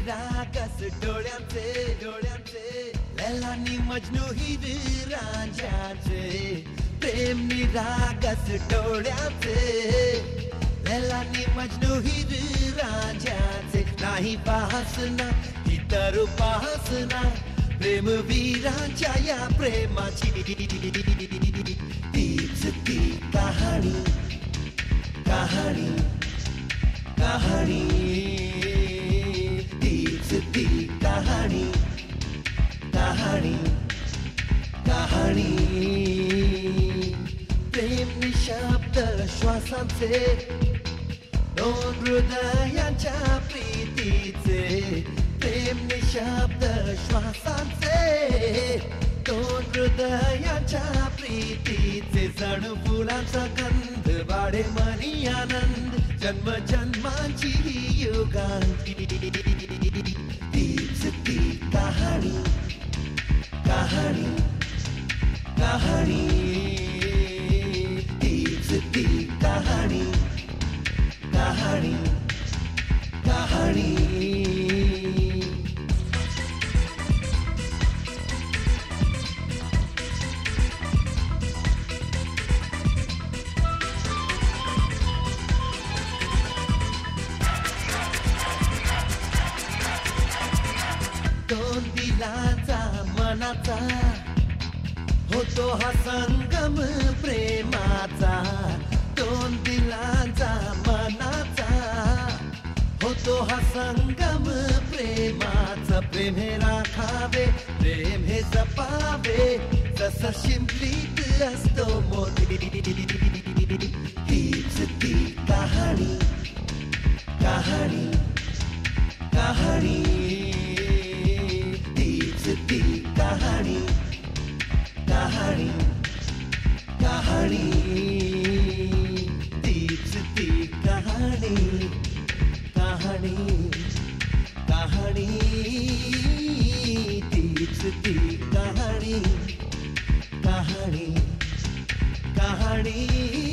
निरागस डोळ्यांचे लैलानी मजनू हिर रांझ्याचे प्रेम निरागस डोळ्यांचे लैलानी मजनू हिर रांझ्याचे नाही वासना इतर उपासना प्रेम वीरांच्या या प्रेमाची तीच ती कहाणी कहाणी कहाणी तीच ती कहाणी कहाणी कहाणी प्रेम निशब्द श्वासांचे दोन हृदयांच्या प्रीतीचे प्रेम निशब्द श्वासांचे दोन हृदयांच्या प्रीतीचे जण फुलांचा गंध वाढे मनी आनंद जन्म जन्मांची युगांची तीच ती कहाणी कहाणी कहाणी तीच ती कहाणी कहाणी कहाणी दोन दिलांचा मनाचा होतो हा संगम प्रेमाचा दोन दिलांचा मनाचा होतो हा संगम प्रेमाचा प्रेम हे राखावे प्रेम हे जपावे जसं शिंपलीत असतो मोती हीच ती कहाणी कहाणी कहाणी तीच ती कहाणी कहाणी कहाणी तीच ती कहाणी कहाणी कहाणी तीच ती कहाणी कहाणी कहाणी